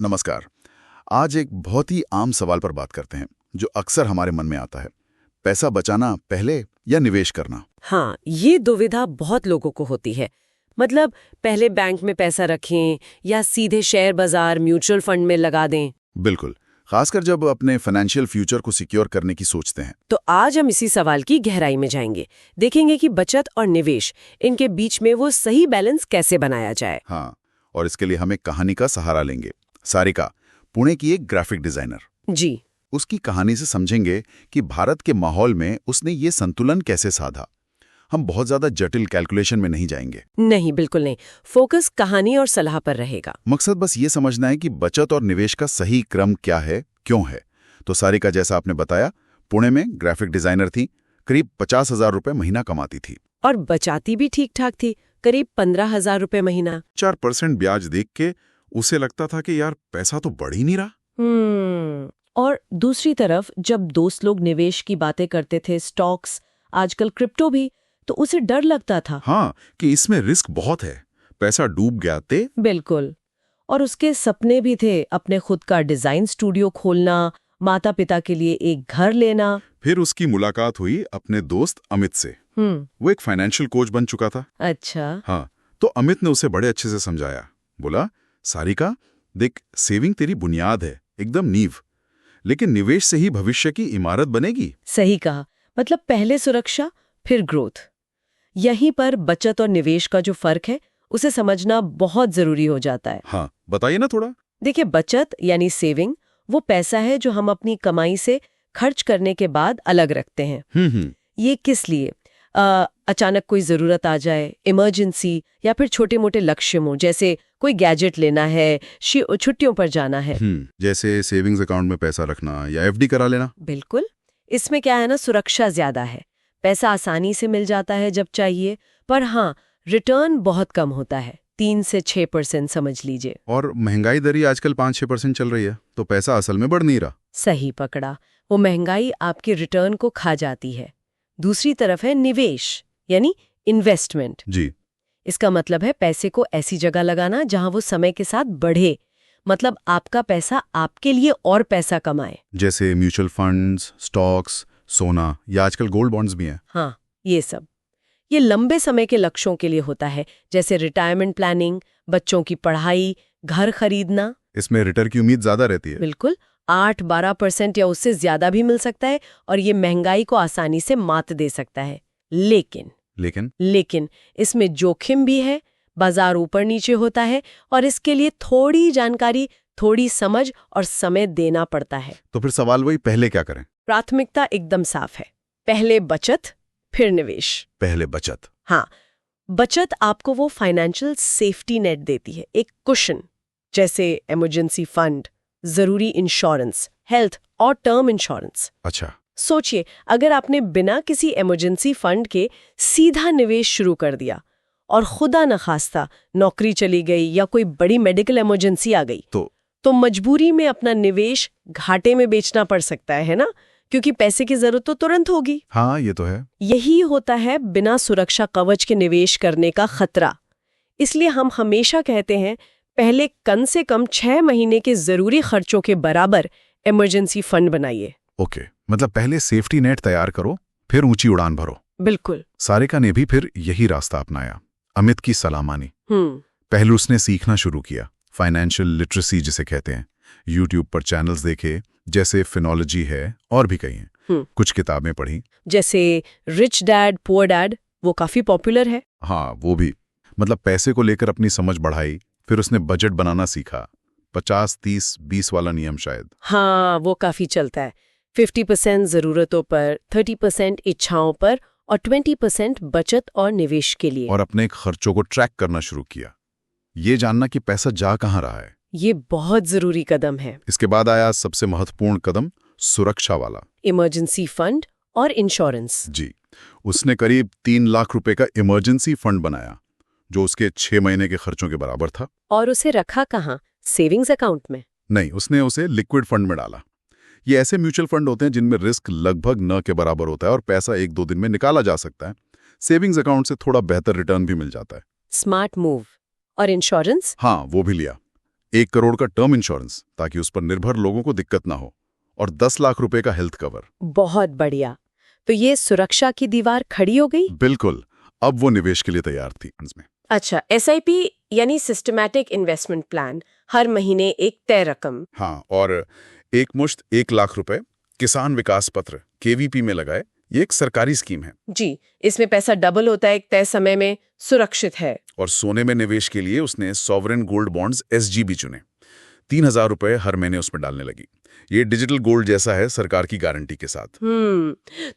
नमस्कार। आज एक बहुत ही आम सवाल पर बात करते हैं जो अक्सर हमारे मन में आता है। पैसा बचाना पहले या निवेश करना? हाँ, ये दुविधा बहुत लोगों को होती है। मतलब पहले बैंक में पैसा रखें या सीधे शेयर बाजार म्यूचुअल फंड में लगा दें। बिल्कुल, खासकर जब अपने फाइनेंशियल फ्यूचर को सिक्योर करने की सोचते हैं। तो आज हम इसी सवाल की गहराई में जाएंगे, देखेंगे कि बचत और निवेश, इनके बीच में वो सही बैलेंस कैसे बनाया जाए। हाँ, और इसके लिए हम एक कहानी का सहारा लेंगे। सारिका, पुणे की एक ग्राफिक डिजाइनर। जी। उसकी कहानी से समझेंगे कि भारत के माहौल में उसने ये संतुलन कैसे साधा। हम बहुत ज्यादा जटिल कैलकुलेशन में नहीं जाएंगे। नहीं, बिल्कुल नहीं। फोकस कहानी और सलाह पर रहेगा। मकसद बस ये समझना है कि बचत और निवेश का सही क्रम क्या है, क्यों है। तो सारिका, जैसा आपने बताया, पुणे में ग्राफिक डिजाइनर थी, करीब 50,000 रुपए महीना कमाती थी और बचाती भी ठीक ठाक थी, करीब 15,000 रुपए महीना। 4% ब्याज देख के उसे लगता था कि यार पैसा तो बढ़ ही नहीं रहा। और दूसरी तरफ जब दोस्त लोग निवेश की बातें करते थे, स्टॉक्स, आजकल क्रिप्टो भी, तो उसे डर लगता था। हाँ, कि इसमें रिस्क बहुत है, पैसा डूब गया ते। बिल्कुल। और उसके सपने भी थे, अपने खुद का डिजाइन स्टूडियो खोलना, माता पिता के लिए एक घर लेना। फिर उसकी मुलाकात हुई अपने दोस्त अमित से। वो एक फाइनेंशियल कोच बन चुका था। अच्छा। हाँ, तो अमित ने उसे बड़े अच्छे से समझाया। बोला, सारिका देख, सेविंग तेरी बुनियाद है, एकदम नींव, लेकिन निवेश से ही भविष्य की इमारत बनेगी। सही कहा। मतलब पहले सुरक्षा, फिर ग्रोथ। यहीं पर बचत और निवेश का जो फर्क है, उसे समझना बहुत जरूरी हो जाता है। हाँ, बताइए ना थोड़ा। देखिए, बचत यानी सेविंग वो पैसा है जो हम अपनी कमाई से खर्च करने के बाद अलग रखते हैं। ये किस लिए? अचानक कोई जरूरत आ जाए, इमरजेंसी, या फिर छोटे मोटे लक्ष्य हो, जैसे कोई गैजेट लेना है, छुट्टियों पर जाना है। जैसे सेविंग्स अकाउंट में पैसा रखना या एफडी करा लेना। बिल्कुल। इसमें क्या है ना, सुरक्षा ज्यादा है, पैसा आसानी से मिल जाता है जब चाहिए, पर हाँ, रिटर्न बहुत कम होता है, 3 से 6% समझ लीजिए। और महंगाई दरी आजकल 5-6% चल रही है, तो पैसा असल में बढ़ नहीं रहा। सही पकड़ा। वो महंगाई आपके रिटर्न को खा जाती है। दूसरी तरफ है निवेश, यानी इन्वेस्टमेंट। जी। इसका मतलब है पैसे को ऐसी जगह लगाना जहां वो समय के साथ बढ़े, मतलब आपका पैसा आपके लिए और पैसा कमाए। जैसे म्यूचुअल फंड्स, स्टॉक्स, सोना या आजकल गोल्ड बॉन्ड्स भी हैं। हाँ, ये सब। ये लंबे समय के लक्ष्यों के लिए होता है, जैसे रिटायरमेंट प्लानिंग, बच्चों की पढ़ाई, घर खरीदना। इसमें रिटर्न की उम्मीद ज्यादा रहती है। बिल्कुल, 8-12% या उससे ज्यादा भी मिल सकता है, और ये महंगाई को आसानी से मात दे सकता है। लेकिन इसमें जोखिम भी है, बाजार ऊपर नीचे होता है, और इसके लिए थोड़ी जानकारी, थोड़ी समझ और समय देना पड़ता है। तो फिर सवाल वही, पहले क्या करें? प्राथमिकता एकदम साफ है, पहले बचत, फिर निवेश। पहले बचत। हाँ, बचत आपको वो फाइनेंशियल सेफ्टी नेट देती है, एक कुशन, जैसे इमरजेंसी फंड, जरूरी इंश्योरेंस, हेल्थ और टर्म इंश्योरेंस। अच्छा। सोचिए, अगर आपने बिना किसी इमरजेंसी फंड के सीधा निवेश शुरू कर दिया और खुदा न खास्ता नौकरी चली गई या कोई बड़ी मेडिकल इमरजेंसी आ गई, तो मजबूरी में अपना निवेश घाटे में बेचना पड़ सकता है ना, क्योंकि पैसे की जरूरत तो तुरंत होगी। हाँ, ये तो है। यही होता है बिना सुरक्षा कवच के निवेश करने का खतरा। इसलिए हम हमेशा कहते हैं, पहले कम से कम 6 महीने के जरूरी खर्चों के बराबर इमरजेंसी फंड बनाइए। ओके, मतलब पहले सेफ्टी नेट तैयार करो, फिर ऊंची उड़ान भरो। बिल्कुल। सारिका ने भी फिर यही रास्ता अपनाया, अमित की सलाह मानी। पहले उसने सीखना शुरू किया, फाइनेंशियल लिटरेसी जिसे कहते हैं। यूट्यूब पर चैनल्स देखे, जैसे फिनोलॉजी है, और भी कई हैं। कुछ किताबें पढ़ी, जैसे रिच डैड पुअर डैड, वो काफी पॉपुलर है। हाँ, वो भी। मतलब पैसे को लेकर अपनी समझ बढ़ाई। फिर उसने बजट बनाना सीखा, 50-30-20 वाला नियम शायद। हाँ, वो काफी चलता है। 50% जरूरतों पर, 30% इच्छाओं पर, और 20% बचत और निवेश के लिए। और अपने खर्चों को ट्रैक करना शुरू किया, ये जानना कि पैसा जा कहाँ रहा है। ये बहुत जरूरी कदम है। इसके बाद आया सबसे महत्वपूर्ण कदम, सुरक्षा वाला, इमरजेंसी फंड और इंश्योरेंस। जी। उसने करीब 3 लाख रुपए का इमरजेंसी फंड बनाया, जो उसके 6 महीने के खर्चों के बराबर था। और उसे रखा कहाँ? सेविंग्स अकाउंट में? नहीं, उसने उसे लिक्विड फंड में डाला। ये ऐसे म्यूचुअल फंड होते हैं जिनमें रिस्क लगभग न के बराबर होता है और पैसा 1-2 दिन में निकाला जा सकता है। सेविंग्स अकाउंट से थोड़ा बेहतर रिटर्न भी मिल जाता है। Smart move. और इंश्योरेंस? हाँ, वो भी लिया। 1 करोड़ का टर्म इंश्योरेंस ताकि उस पर निर्भर लोगों को दिक्कत ना हो, और 10 लाख रुपए का हेल्थ कवर। बहुत बढ़िया। तो ये सुरक्षा की दीवार खड़ी हो गई। बिल्कुल, अब वो निवेश के लिए तैयार थी इसमें। अच्छा, SIP यानी सिस्टमैटिक इन्वेस्टमेंट प्लान, हर महीने एक तय रकम। हाँ, और एक मुश्त 1 लाख रुपए किसान विकास पत्र KVP में लगाए। ये एक सरकारी स्कीम है जी, इसमें पैसा डबल होता है एक तय समय में, सुरक्षित है। और सोने में निवेश के लिए उसने सॉवरेन गोल्ड बॉन्ड्स SGB चुने। 3,000 रुपए हर महीने उसमें डालने लगी। ये डिजिटल गोल्ड जैसा है, सरकार की गारंटी के साथ।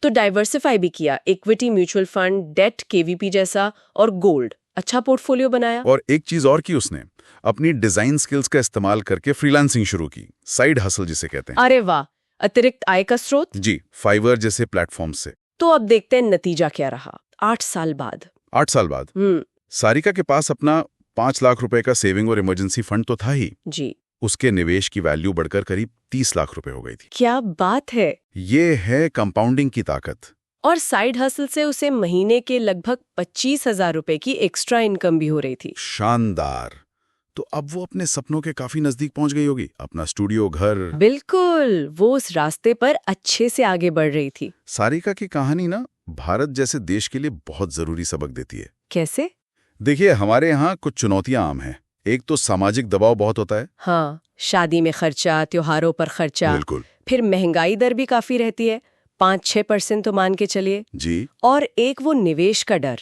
तो डाइवर्सिफाई भी किया, equity, mutual fund, debt, KVP जैसा, और गोल्ड। अच्छा पोर्टफोलियो बनाया। और एक चीज और की उसने, अपनी डिजाइन स्किल्स का इस्तेमाल करके फ्रीलांसिंग शुरू की, साइड हसल जिसे कहते हैं। अरे वाह, अतिरिक्त आय का स्रोत। जी, फाइवर जैसे प्लेटफॉर्म से। तो अब देखते हैं नतीजा क्या रहा 8 साल बाद। 8 साल बाद सारिका के पास अपना 5 लाख रुपए का सेविंग और इमरजेंसी फंड तो था ही जी। उसके निवेश की वैल्यू बढ़कर करीब 30 लाख रुपए हो गई थी। क्या बात है। ये है कंपाउंडिंग की ताकत। और साइड हसल से उसे महीने के लगभग 25,000 रुपए की एक्स्ट्रा इनकम भी हो रही थी। शानदार। तो अब वो अपने सपनों के काफी नजदीक पहुंच गई होगी, अपना स्टूडियो, घर। बिल्कुल, वो उस रास्ते पर अच्छे से आगे बढ़ रही थी। सारिका की कहानी ना भारत जैसे देश के लिए बहुत जरूरी सबक देती है। कैसे? देखिए, हमारे यहाँ कुछ चुनौतियां आम हैं। एक तो सामाजिक दबाव बहुत होता है। हाँ, शादी में खर्चा, त्योहारों पर खर्चा। बिल्कुल। फिर महंगाई दर भी काफी रहती है, 5-6% तो मान के चलिए जी। और एक वो निवेश का डर।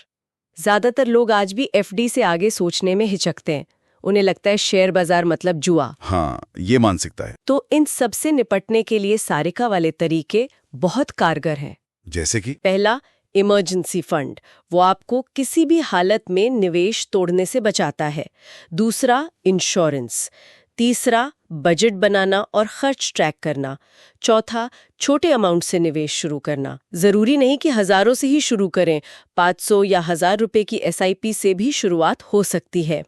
ज्यादातर लोग आज भी FD से आगे सोचने में हिचकते हैं। उन्हें लगता है शेयर बाजार मतलब जुआ। हाँ, ये मानसिकता है। तो इन सब से निपटने के लिए सारिका वाले तरीके बहुत कारगर हैं। जैसे कि पहला, इमरजेंसी फंड, वो आपको किसी भी हालत में निवेश तोड़ने से बचाता है। दूसरा, इंश्योरेंस। तीसरा, बजट बनाना और खर्च ट्रैक करना। चौथा, छोटे अमाउंट से निवेश शुरू करना। जरूरी नहीं कि हजारों से ही शुरू करें, 500 या 1000 रुपए की SIP से भी शुरुआत हो सकती है।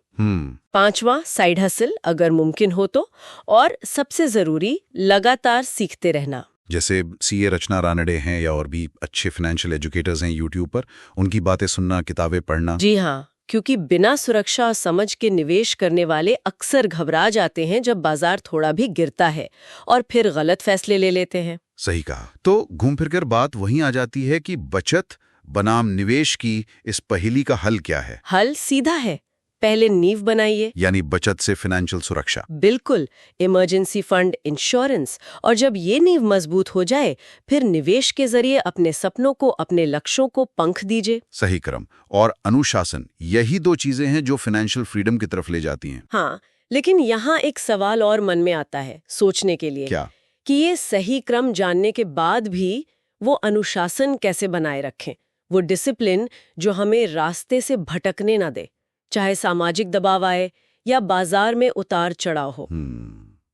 पांचवा, साइड हसल अगर मुमकिन हो तो। और सबसे जरूरी, लगातार सीखते रहना। जैसे CA रचना रानडे हैं या और भी अच्छे फाइनेंशियल एजुकेटर्स हैं यूट्यूब पर, उनकी बातें सुनना, किताबें पढ़ना। जी हाँ, क्योंकि बिना सुरक्षा और समझ के निवेश करने वाले अक्सर घबरा जाते हैं जब बाजार थोड़ा भी गिरता है और फिर गलत फैसले ले लेते हैं। सही कहा। तो घूम फिरकर बात वहीं आ जाती है कि बचत बनाम निवेश की इस पहेली का हल क्या है? हल सीधा है, पहले नींव बनाइए, यानी बचत से फाइनेंशियल सुरक्षा। बिल्कुल, इमरजेंसी फंड, इंश्योरेंस, और जब ये नींव मजबूत हो जाए फिर निवेश के जरिए अपने सपनों को, अपने लक्ष्यों को पंख दीजिए। सही क्रम और अनुशासन, यही 2 चीजें हैं जो फाइनेंशियल फ्रीडम की तरफ ले जाती हैं। हाँ, लेकिन यहाँ एक सवाल और मन में आता है सोचने के लिए। क्या? कि ये सही क्रम जानने के बाद भी वो अनुशासन कैसे बनाए रखें, वो डिसिप्लिन जो हमें रास्ते से भटकने ना दे, चाहे सामाजिक दबाव आए या बाजार में उतार चढ़ाव हो।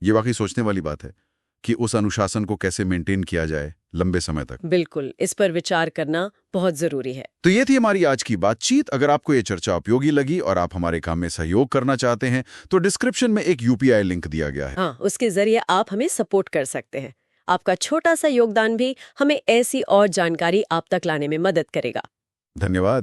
ये वाकई सोचने वाली बात है कि उस अनुशासन को कैसे मेंटेन किया जाए लंबे समय तक। बिल्कुल, इस पर विचार करना बहुत जरूरी है। तो ये थी हमारी आज की बातचीत। अगर आपको ये चर्चा उपयोगी लगी और आप हमारे काम में सहयोग करना चाहते हैं तो डिस्क्रिप्शन में एक UPI लिंक दिया गया है। हाँ, उसके जरिए आप हमें सपोर्ट कर सकते हैं। आपका छोटा सा योगदान भी हमें ऐसी और जानकारी आप तक लाने में मदद करेगा। धन्यवाद।